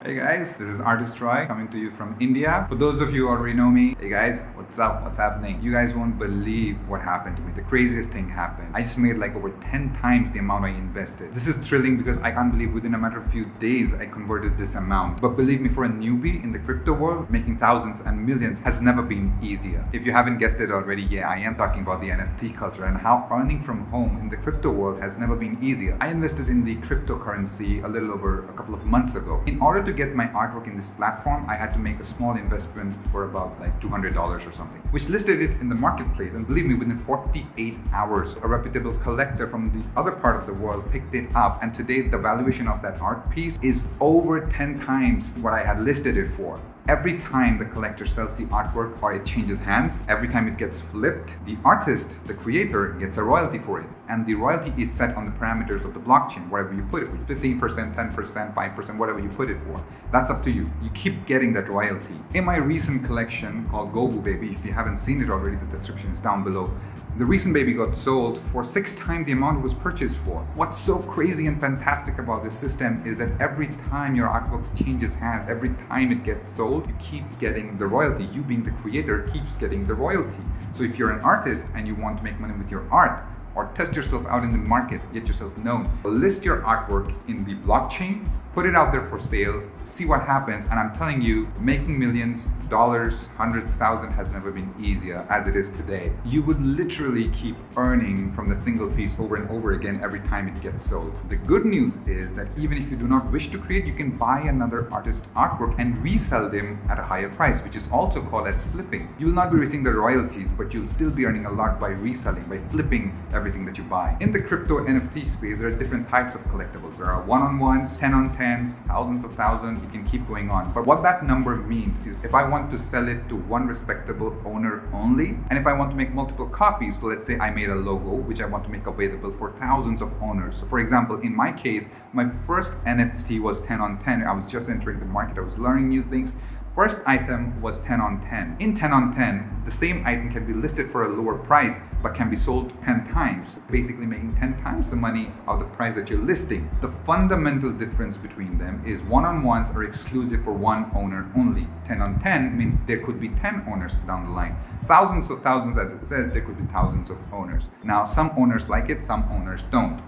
Hey guys, this is Artist Roy coming to you from India. For those of you who already know me, hey guys, what's up? What's happening? You guys won't believe what happened to me. The craziest thing happened. I just made like over 10 times the amount I invested. This is thrilling because I can't believe within a matter of few days I converted this amount. But believe me, for a newbie in the crypto world, making thousands and millions has never been easier. If you haven't guessed it already, yeah, I am talking about the NFT culture and how earning from home in the crypto world has never been easier. I invested in the cryptocurrency a little over a couple of months ago. In order to get my artwork in this platform, I had to make a small investment for about like $200 or something, which listed it in the marketplace. And believe me, within 48 hours, a reputable collector from the other part of the world picked it up. And today, the valuation of that art piece is over 10 times what I had listed it for. Every time the collector sells the artwork or it changes hands, every time it gets flipped, the artist, the creator, gets a royalty for it. And the royalty is set on the parameters of the blockchain, wherever you put it, 15%, 10%, 5%, whatever you put it for. That's up to you. You keep getting that royalty. In my recent collection called Gobu Baby, if you haven't seen it already, the description is down below. The recent baby got sold for 6 times the amount it was purchased for. What's so crazy and fantastic about this system is that every time your artwork changes hands, every time it gets sold, you keep getting the royalty. You being the creator keeps getting the royalty. So if you're an artist and you want to make money with your art, or test yourself out in the market, get yourself known, list your artwork in the blockchain, put it out there for sale, see what happens. And I'm telling you, making millions, dollars, hundreds, thousands has never been easier as it is today. You would literally keep earning from that single piece over and over again every time it gets sold. The good news is that even if you do not wish to create, you can buy another artist's artwork and resell them at a higher price, which is also called as flipping. You will not be receiving the royalties, but you'll still be earning a lot by reselling, by flipping everything that you buy. In the crypto NFT space, there are different types of collectibles. There are one-on-ones, 10-on-10s, thousands of thousands. You can keep going on. But what that number means is if I want to sell it to one respectable owner only, and if I want to make multiple copies, so let's say I made a logo which I want to make available for thousands of owners. So for example, in my case, my first NFT was 10-on-10. I was just entering the market. I was learning new things. First item was 10-on-10. In 10-on-10, the same item can be listed for a lower price but can be sold 10 times, basically making 10 times the money of the price that you're listing. The fundamental difference between them is one-on-ones are exclusive for one owner only. 10-on-10 means there could be 10 owners down the line. Thousands of thousands, as it says, there could be thousands of owners. Now, some owners like it, some owners don't.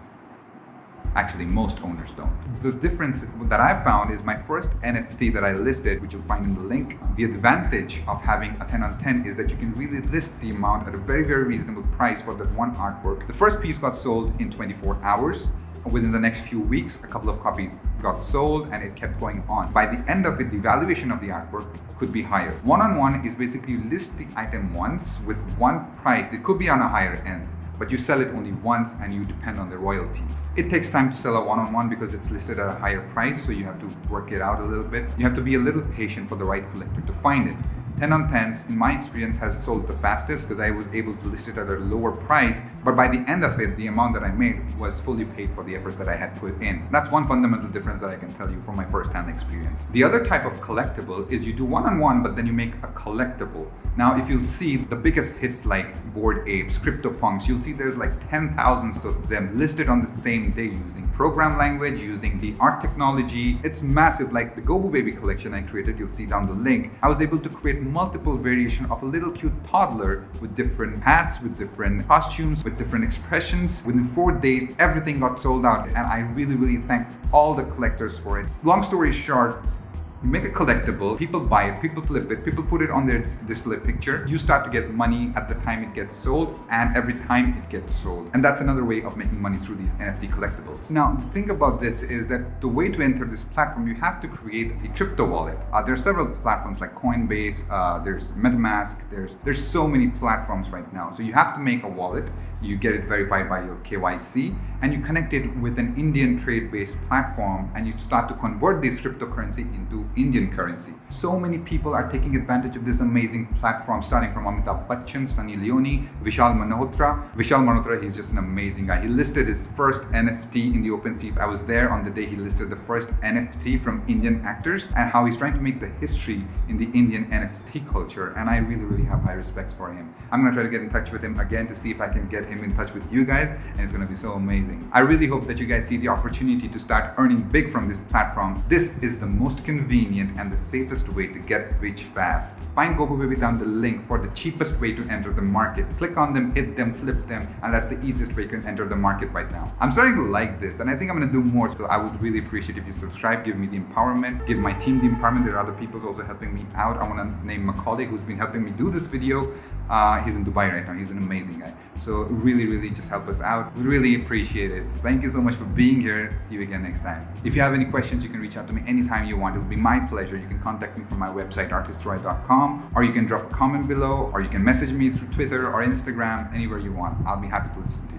Actually, most owners don't. The difference that I found is my first NFT that I listed, which you'll find in the link. The advantage of having a 10-on-10 is that you can really list the amount at a very, very reasonable price for that one artwork. The first piece got sold in 24 hours. Within the next few weeks, a couple of copies got sold and it kept going on. By the end of it, the valuation of the artwork could be higher. One-on-one is basically you list the item once with one price. It could be on a higher end, but you sell it only once and you depend on the royalties. It takes time to sell a one-on-one because it's listed at a higher price, so you have to work it out a little bit. You have to be a little patient for the right collector to find it. 10-on-10s, in my experience, has sold the fastest because I was able to list it at a lower price, but by the end of it, the amount that I made was fully paid for the efforts that I had put in. That's one fundamental difference that I can tell you from my first-hand experience. The other type of collectible is you do one-on-one, but then you make a collectible. Now, if you'll see the biggest hits like Bored Apes, CryptoPunks, you'll see there's like 10,000 of them listed on the same day using program language, using the art technology. It's massive. Like the Gobu Baby collection I created, you'll see down the link. I was able to create multiple variation of a little cute toddler with different hats, with different costumes, with different expressions. Within 4 days, everything got sold out, and I really, really thank all the collectors for it. Long story short, you make a collectible, people buy it, people flip it, people put it on their display picture. You start to get money at the time it gets sold and every time it gets sold. And that's another way of making money through these NFT collectibles. Now, the thing about this is that the way to enter this platform, you have to create a crypto wallet. There are several platforms like Coinbase, there's MetaMask, there's so many platforms right now. So you have to make a wallet, you get it verified by your KYC, and you connect it with an Indian trade-based platform, and you start to convert this cryptocurrency into Indian currency. So many people are taking advantage of this amazing platform, starting from Amitabh Bachchan, Sunny Leone, Vishal Malhotra. Vishal Malhotra, he's just an amazing guy. He listed his first NFT in the OpenSea. I was there on the day he listed the first NFT from Indian actors, and how he's trying to make the history in the Indian NFT culture. And I really, really have high respect for him. I'm gonna try to get in touch with him again to see if I can get him in touch with you guys, and it's gonna be so amazing. amazing. I really hope that you guys see the opportunity to start earning big from this platform. This is the most convenient and the safest way to get rich fast. Find Gobubaby down the link for the cheapest way to enter the market. Click on them, hit them, flip them, and that's the easiest way you can enter the market right now. I'm starting to like this, and I think I'm gonna do more, so I would really appreciate if you subscribe, give me the empowerment, give my team the empowerment. There are other people also helping me out. I wanna name Macaulay, who's been helping me do this video. He's in Dubai right now. He's an amazing guy. So really just help us out. We really appreciate it. Thank you so much for being here. See you again next time. If you have any questions, you can reach out to me anytime you want. It will be my pleasure. You can contact me from my website, artistroy.com, or you can drop a comment below, or you can message me through Twitter or Instagram, anywhere you want. I'll be happy to listen to you.